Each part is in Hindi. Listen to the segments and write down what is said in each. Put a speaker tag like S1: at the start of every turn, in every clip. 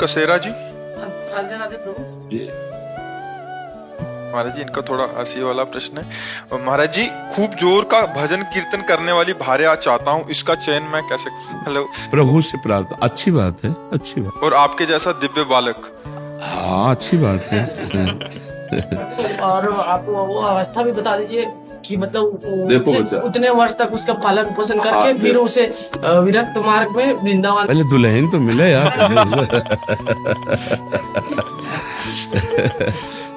S1: कसेरा जी।
S2: राधे राधे प्रभु
S3: जी।
S1: महाराज जी, इनका थोड़ा हंसी वाला प्रश्न है। महाराज जी, खूब जोर का भजन कीर्तन करने वाली भार्या चाहता हूँ, इसका चयन मैं कैसे करूं? हेलो।
S3: प्रभु से प्रार्थना, अच्छी बात है, अच्छी बात।
S1: और आपके जैसा दिव्य बालक।
S3: हाँ, अच्छी बात है।
S2: और आप वो अवस्था भी बता दीजिए कि मतलब
S3: देखो बच्चा,
S2: उतने वर्ष तक उसका पालन पोषण करके फिर उसे विरक्त मार्ग में वृंदावन।
S3: पहले दुल्हन तो मिले यार।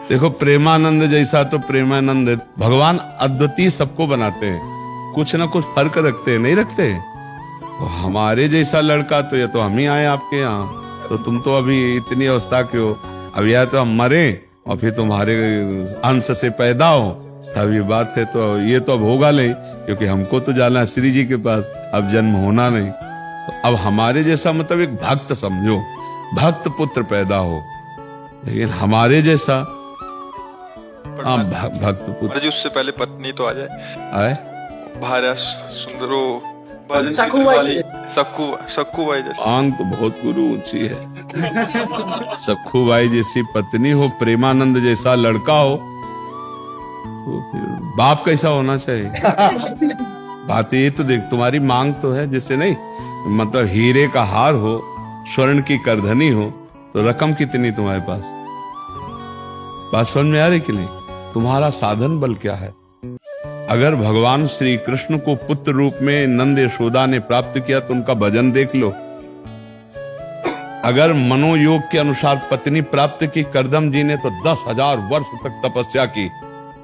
S3: देखो, प्रेमानंद जैसा तो प्रेमानंद है। भगवान अद्वितीय सबको बनाते हैं, कुछ ना कुछ फर्क रखते हैं, नहीं रखते? तो हमारे जैसा लड़का तो ये तो हम ही आए आपके यहाँ, तो तुम तो अभी इतनी अवस्था के हो। अब या तो हम मरे और फिर तुम्हारे अंश से पैदा हो, तब ये बात है। तो ये तो अब होगा नहीं, क्योंकि हमको तो जाना है श्री जी के पास, अब जन्म होना नहीं। तो अब हमारे जैसा मतलब एक भक्त समझो, भक्त पुत्र पैदा हो, लेकिन हमारे जैसा भक्त पुत्र।
S1: महाराज जी, उससे पहले पत्नी तो आ जाए।
S3: आए
S1: भार्या सुंदरो
S2: सखू भाई।
S1: सखू भाई जैसे।
S3: आंग तो बहुत गुरु ऊंची है। सखू भाई जैसी पत्नी हो, प्रेमानंद जैसा लड़का हो, तो फिर बाप कैसा होना चाहिए? बात ये तो देख, तुम्हारी मांग तो है, जैसे नहीं मतलब हीरे का हार हो, स्वर्ण की करधनी हो, तो रकम कितनी तुम्हारे पास? बात समझ में आ रही कि नहीं? तुम्हारा साधन बल क्या है? अगर भगवान श्री कृष्ण को पुत्र रूप में नंद यशोदा ने प्राप्त किया तो उनका भजन देख लो। अगर मनोयोग के अनुसार पत्नी प्राप्त की करदम जी ने, तो 10,000 वर्ष तक तपस्या की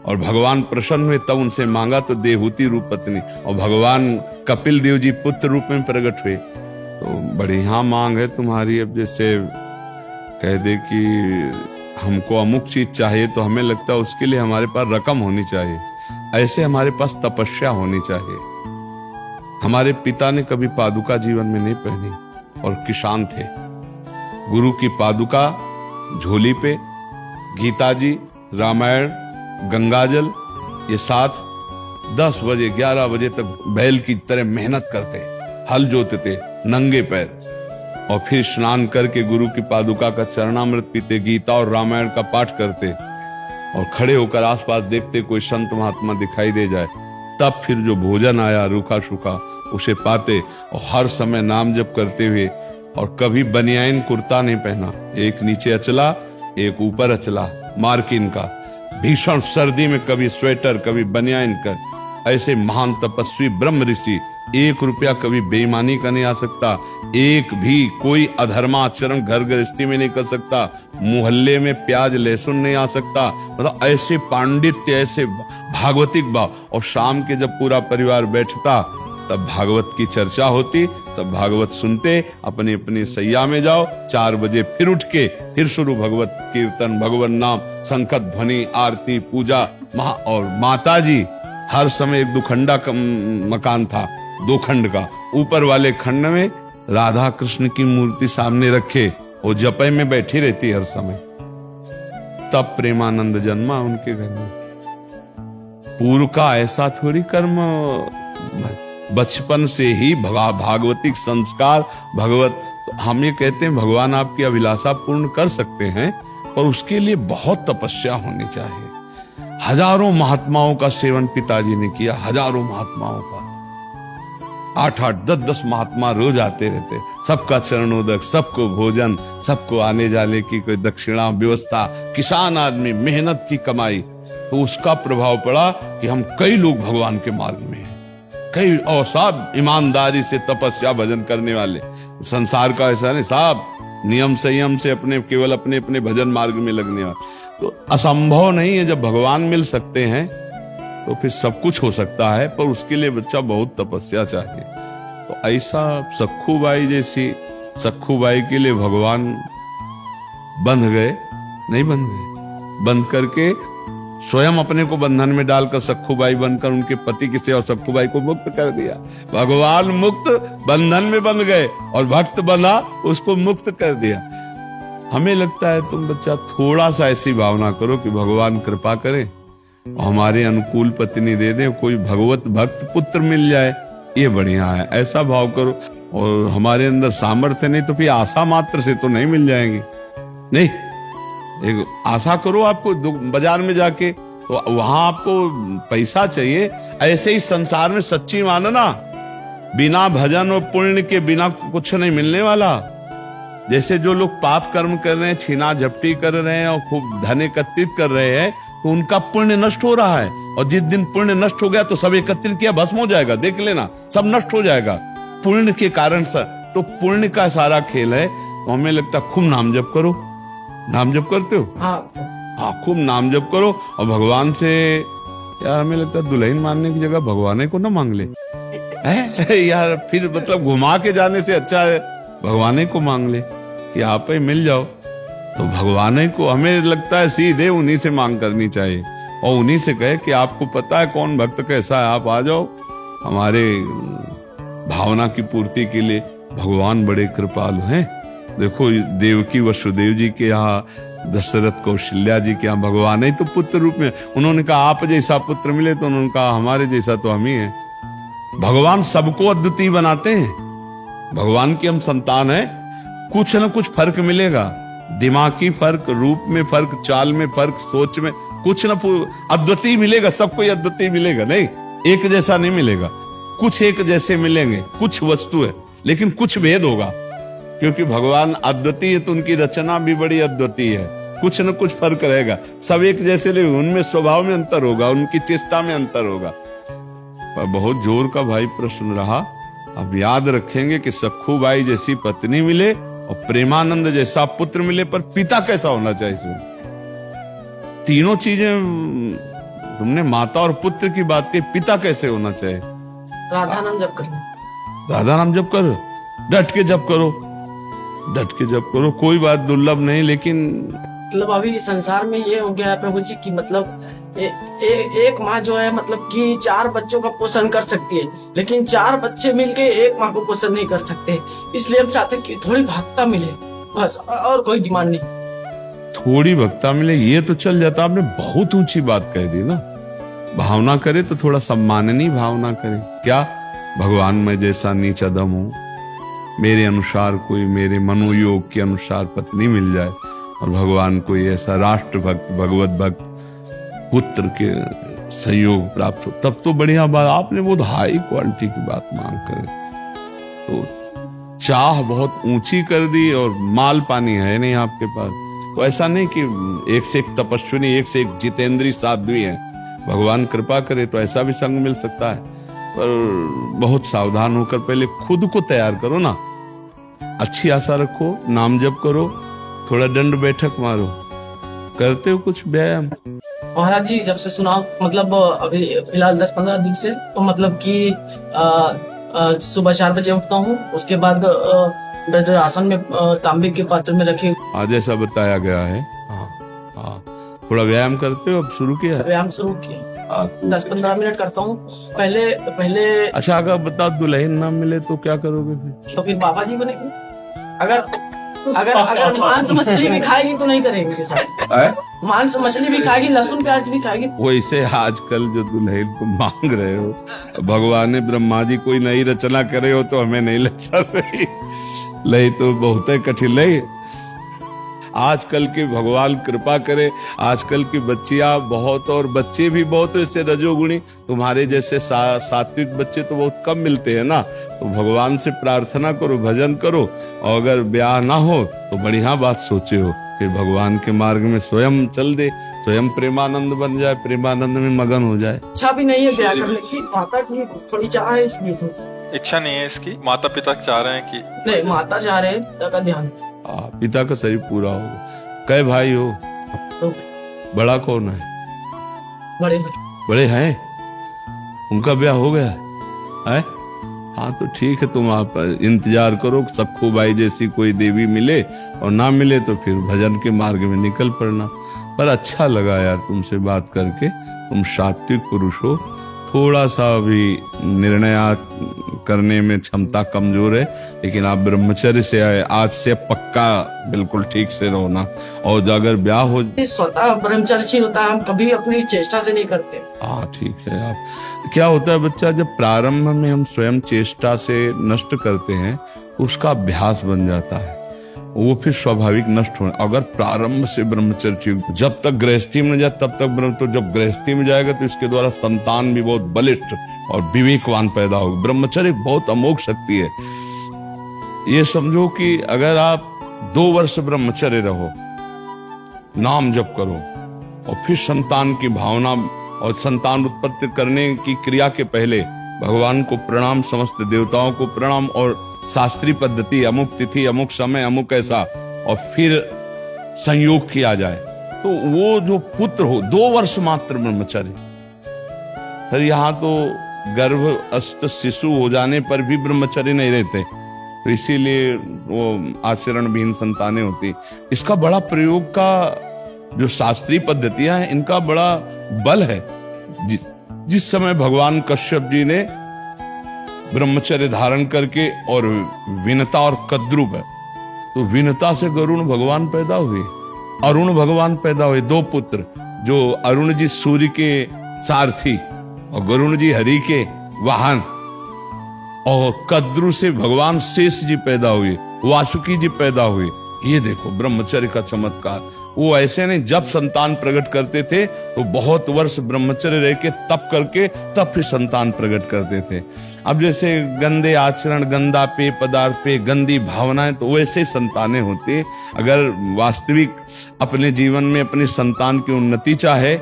S3: और भगवान प्रसन्न हुए, तब उनसे मांगा तो देहूती रूप पत्नी, और भगवान कपिल देव जी पुत्र रूप में प्रकट हुए। तो बढ़िया मांग है तुम्हारी। अब जैसे कह दे कि हमको अमुक चीज चाहिए, तो हमें लगता है उसके लिए हमारे पास रकम होनी चाहिए, ऐसे हमारे पास तपस्या होनी चाहिए। हमारे पिता ने कभी पादुका जीवन में नहीं पहनी और किसान थे। गुरु की पादुका झोली पे, गीता जी, रामायण, गंगाजल, ये साथ 10 बजे 11 बजे तक बैल की तरह मेहनत करते, हल जोतते नंगे पैर, और फिर स्नान करके गुरु की पादुका का चरणामृत पीते, गीता और रामायण का पाठ करते, और खड़े होकर आसपास देखते कोई संत महात्मा दिखाई दे जाए, तब फिर जो भोजन आया रूखा सूखा उसे पाते, और हर समय नाम जप करते हुए। और कभी बनियाइन कुर्ता नहीं पहना, एक नीचे अचला एक ऊपर अचला मार्किन का। भीषण सर्दी में कभी स्वेटर कभी बनियाइन कर, ऐसे महान तपस्वी ब्रह्म ऋषि। 1 रुपया कभी बेईमानी का नहीं आ सकता, एक भी कोई अधर्माचरण घर गृहस्थी में नहीं कर सकता, मोहल्ले में प्याज लहसुन नहीं आ सकता। मतलब ऐसे पांडित्य, ऐसे भागवतिक भाव। और शाम के जब पूरा परिवार बैठता, तब भागवत की चर्चा होती, सब भागवत सुनते, अपनी अपनी सैया में जाओ, 4 बजे फिर उठ के फिर शुरू भगवत कीर्तन, भगवान नाम, शंखत ध्वनि, आरती, पूजा। और माता जी हर समय एक 2 खंडा का मकान था, 2 खंड का। ऊपर वाले खंड में राधा कृष्ण की मूर्ति सामने रखे, वो जपय में बैठी रहती हर समय। तब प्रेमानंद जन्मा उनके घर में। पूर्व का ऐसा थोड़ी कर्म, बचपन से ही भागवतिक संस्कार, भगवत। हम ये कहते हैं भगवान आपकी अभिलाषा पूर्ण कर सकते हैं, पर उसके लिए बहुत तपस्या होनी चाहिए। हजारों महात्माओं का सेवन पिताजी ने किया, हजारों महात्माओं का। 8-8, 10-10 महात्मा रोज आते रहते, सबका चरणोदक, सबको भोजन, सबको आने जाने की कोई दक्षिणा व्यवस्था। किसान आदमी, मेहनत की कमाई। तो उसका प्रभाव पड़ा कि हम कई लोग भगवान के मार्ग में हैं, कई, और सब ईमानदारी से तपस्या भजन करने वाले। संसार का ऐसा नहीं, साहब नियम संयम से केवल अपने अपने भजन मार्ग में लगने वाले। तो असंभव नहीं है, जब भगवान मिल सकते हैं तो फिर सब कुछ हो सकता है, पर उसके लिए बच्चा बहुत तपस्या चाहिए। तो ऐसा सखू बाई जैसी, सखू बाई के लिए भगवान बंध गए, नहीं बंध गए, बंध करके स्वयं अपने को बंधन में डालकर सखू बाई बनकर उनके पति की सेवा, सखू बाई को मुक्त कर दिया। भगवान मुक्त बंधन में बंध गए और भक्त बंधा उसको मुक्त कर दिया। हमें लगता है तुम बच्चा थोड़ा सा ऐसी भावना करो कि भगवान कृपा करे, हमारे अनुकूल पत्नी दे दे, कोई भगवत भक्त पुत्र मिल जाए, ये बढ़िया है, ऐसा भाव करो। और हमारे अंदर सामर्थ्य नहीं तो फिर आशा मात्र से तो नहीं मिल जाएंगे। नहीं, एक आशा करो, आपको बाजार में जाके तो वहां आपको पैसा चाहिए। ऐसे ही संसार में सच्ची मानना, बिना भजन और पुण्य के बिना कुछ नहीं मिलने वाला। जैसे जो लोग पाप कर्म कर रहे हैं, छीना झपटी कर रहे हैं और खूब धन एकत्रित कर रहे हैं, तो उनका पुण्य नष्ट हो रहा है। और जिस दिन पुण्य नष्ट हो गया तो सब एकत्रित किया भस्म हो जाएगा, देख लेना, सब नष्ट हो जाएगा पुण्य के कारण से। तो पुण्य का सारा खेल है। तो हमें लगता है खूब नाम जप करो। नाम जप करते हो? हाँ, खूब नाम जप करो। और भगवान से, यार हमें लगता है दुल्हन मांगने की जगह भगवान को ना मांग ले यार, फिर मतलब घुमा के जाने से अच्छा है भगवान को मांग ले कि आप ही मिल जाओ। तो भगवान को हमें लगता है सीधे उन्हीं से मांग करनी चाहिए और उन्हीं से कहे कि आपको पता है कौन भक्त कैसा है, आप आ जाओ हमारे भावना की पूर्ति के लिए। भगवान बड़े कृपालु हैं। देखो देवकी वसुदेव जी के यहाँ, दशरथ कौशल्या जी के यहाँ भगवान ही तो पुत्र रूप में। उन्होंने कहा आप जैसा पुत्र मिले, तो उन्होंने कहा हमारे जैसा तो हम ही हैं। भगवान सबको अद्वितीय बनाते हैं। भगवान की हम संतान है, कुछ न कुछ फर्क मिलेगा, दिमागी फर्क, रूप में फर्क, चाल में फर्क, सोच में कुछ न अद्वितीय मिलेगा। सबको अद्वितीय मिलेगा नहीं, एक जैसा नहीं मिलेगा। कुछ एक जैसे मिलेंगे, कुछ वस्तु है लेकिन कुछ भेद होगा, क्योंकि भगवान अद्वितीय है तो उनकी रचना भी बड़ी अद्वितीय है। कुछ न कुछ फर्क रहेगा, सब एक जैसे नहीं, उनमें स्वभाव में अंतर होगा, उनकी चेष्टा में अंतर होगा। पर बहुत जोर का भाई प्रश्न रहा। अब याद रखेंगे कि सखू बाई जैसी पत्नी मिले और प्रेमानंद जैसा पुत्र मिले, पर पिता कैसा होना चाहिए इसमें? तीनों चीजें तुमने माता और पुत्र की बात की, पिता कैसे होना चाहिए?
S2: राधा नाम जप करो,
S3: राधा नाम जप करो, डट के जप करो, डट के जप करो। कोई बात दुर्लभ नहीं, लेकिन
S2: मतलब अभी संसार में ये हो गया है प्रभु जी की मतलब एक माँ जो है मतलब कि 4 बच्चों का पोषण कर सकती है, लेकिन 4 बच्चे मिलके एक माँ को पोषण नहीं कर सकते। इसलिए हम चाहते हैं कि थोड़ी भक्ता मिले, बस, और कोई डिमांड नहीं।
S3: थोड़ी भक्ता मिले ये तो चल जाता। आपने बहुत ऊंची बात कह दी ना। भावना करे तो थोड़ा सम्माननीय भावना करे। क्या भगवान मैं जैसा नीच अदम हूं, मेरे अनुसार कोई, मेरे मनोयोग के अनुसार पत्नी मिल जाए, और भगवान कोई ऐसा राष्ट्र भक्त, भगवत भक्त पुत्र के संयोग प्राप्त हो, तब तो बढ़िया बात। आपने बहुत हाई क्वालिटी की बात मांग कर तो चाह बहुत ऊंची कर दी, और माल पानी है नहीं आपके पास। तो ऐसा नहीं कि एक से एक तपस्विनी, एक से एक जितेंद्री साध्वी है। भगवान कृपा करे तो ऐसा भी संग मिल सकता है, पर बहुत सावधान होकर पहले खुद को तैयार करो ना। अच्छी आशा रखो, नाम जप करो, थोड़ा दंड बैठक मारो। करते हो कुछ व्यायाम?
S2: महाराज जी जब से सुना मतलब अभी फिलहाल 10-15 दिन से, तो मतलब कि सुबह 4 बजे उठता हूँ, उसके बाद आसन में तांबे के पात्र में रखे,
S3: आज ऐसा बताया गया है। हाँ, थोड़ा व्यायाम करते हो? अब शुरू किया?
S2: व्यायाम शुरू किया, 10-15 मिनट करता हूँ पहले।
S3: अच्छा, अगर बताओ दुल्हन ना मिले तो क्या करोगे फिर?
S2: तो फिर बाबा जी बनेंगे। अगर मांस मछली भी खाएगी तो नहीं करेंगे के साथ। मांस मछली भी खाएगी, लहसुन प्याज भी खाएगी।
S3: वैसे आजकल जो दुल्हन को मांग रहे हो, भगवान ब्रह्मा जी कोई नई रचना करे हो तो हमें नहीं लगता लई तो बहुत कठिन लई। आजकल के भगवान कृपा करे, आजकल की बच्चियां बहुत और बच्चे भी बहुत ऐसे रजोगुणी, तुम्हारे जैसे सात्विक बच्चे तो बहुत कम मिलते हैं ना। तो भगवान से प्रार्थना करो, भजन करो, और अगर ब्याह ना हो तो बढ़िया बात सोचे हो, फिर भगवान के मार्ग में स्वयं चल दे, स्वयं प्रेमानंद बन जाए, प्रेमानंद में मगन हो जाए।
S2: इच्छा भी नहीं है ब्याह करने की, माता की थोड़ी चाह है, इसलिए तो
S1: इच्छा नहीं है इसकी। माता पिता चाह रहे हैं कि
S2: नहीं, माता चाह रहे हैं, पिता का ध्यान।
S3: पिता का शरीर पूरा होगा। कै भाई हो?
S2: तो
S3: बड़ा कौन है? बड़े हैं, उनका ब्याह हो गया है? हाँ तो ठीक है, तुम आप इंतजार करो, सखू बाई जैसी कोई देवी मिले, और ना मिले तो फिर भजन के मार्ग में निकल पड़ना। पर अच्छा लगा यार तुमसे बात करके, तुम सात्विक पुरुष हो, थोड़ा सा अभी निर्णय करने में क्षमता कमजोर है, लेकिन आप ब्रह्मचर्य से आज से पक्का बिल्कुल ठीक से रहो ना। और अगर ब्याह हो,
S2: स्वतः ब्रह्मचर्य होता है, हम कभी अपनी चेष्टा से नहीं करते।
S3: हाँ ठीक है। आप क्या होता है बच्चा, जब प्रारंभ में हम स्वयं चेष्टा से नष्ट करते हैं उसका अभ्यास बन जाता है, वो फिर स्वाभाविक नष्ट हो। अगर प्रारंभ से ब्रह्मचर्य, जब तक गृहस्थी में न जाए तब तक ब्रह्म, तो जब गृहस्थी में जाएगा तो इसके द्वारा संतान भी बहुत बलिष्ठ और विवेकवान पैदा होगा। ब्रह्मचर्य बहुत अमोघ शक्ति है। ये समझो कि अगर आप 2 वर्ष ब्रह्मचर्य रहो, नाम जप करो और फिर संतान की भावना और संतान उत्पत्ति करने की क्रिया के पहले भगवान को प्रणाम, समस्त देवताओं को प्रणाम और शास्त्रीय पद्धति, अमुक तिथि, अमुक समय, अमुक ऐसा, और फिर संयोग किया जाए तो वो जो पुत्र हो, 2 वर्ष मात्र ब्रह्मचर्य। फिर यहाँ तो गर्भस्थ शिशु हो जाने पर भी ब्रह्मचर्य नहीं रहते, तो इसीलिए वो आचरणविहीन संतानें होती। इसका बड़ा प्रयोग का जो शास्त्रीय पद्धतियां हैं, इनका बड़ा बल है। जिस समय भगवान कश्यप जी ने ब्रह्मचर्य धारण करके और विनता और कद्रुप है, तो विनता से गरुण भगवान पैदा हुए, अरुण भगवान पैदा हुए, 2 पुत्र, जो अरुण जी सूर्य के सारथी और गरुण जी हरि के वाहन, और कद्रु से भगवान शेष जी पैदा हुए, वासुकी जी पैदा हुए। ये देखो ब्रह्मचर्य का चमत्कार। वो ऐसे नहीं, जब संतान प्रकट करते थे तो बहुत वर्ष ब्रह्मचर्य रह के तप करके तब फिर संतान प्रकट करते थे। अब जैसे गंदे आचरण, गंदा पेय पदार्थ पे गंदी भावनाएं, तो वैसे संतानें होती। अगर वास्तविक अपने जीवन में अपनी संतान की उन्नति चाहे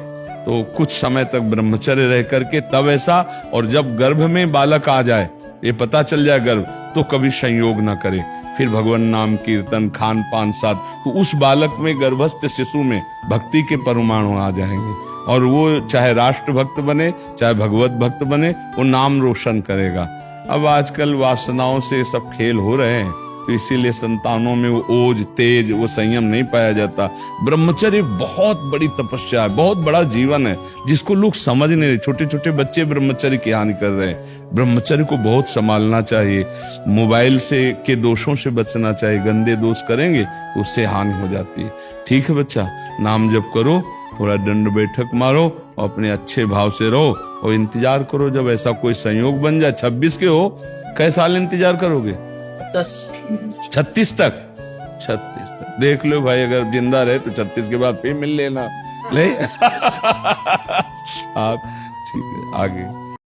S3: तो कुछ समय तक ब्रह्मचर्य रह करके तब ऐसा, और जब गर्भ में बालक आ जाए, ये पता चल जाए गर्भ, तो कभी संयोग ना करे, फिर भगवान नाम कीर्तन, खान पान साथ, तो उस बालक में, गर्भस्थ शिशु में भक्ति के परमाणु आ जाएंगे, और वो चाहे राष्ट्र भक्त बने, चाहे भगवत भक्त बने, वो नाम रोशन करेगा। अब आजकल वासनाओं से सब खेल हो रहे हैं, तो इसीलिए संतानों में वो ओज, तेज, वो संयम नहीं पाया जाता। ब्रह्मचर्य बहुत बड़ी तपस्या है, बहुत बड़ा जीवन है, जिसको लोग समझ नहीं रहे। छोटे छोटे बच्चे ब्रह्मचर्य की हानि कर रहे हैं। ब्रह्मचर्य को बहुत संभालना चाहिए। मोबाइल से के दोषों से बचना चाहिए, गंदे दोष करेंगे तो उससे हानि हो जाती है। ठीक है बच्चा, नाम जप करो, थोड़ा दंड बैठक मारो और अपने अच्छे भाव से रहो, और इंतजार करो जब ऐसा कोई संयोग बन जाए। 26 के हो, कई साल इंतजार करोगे? 36 तक। 36 तक देख लो भाई, अगर जिंदा रहे तो 36 के बाद फिर मिल लेना। ले आप ठीक है, आगे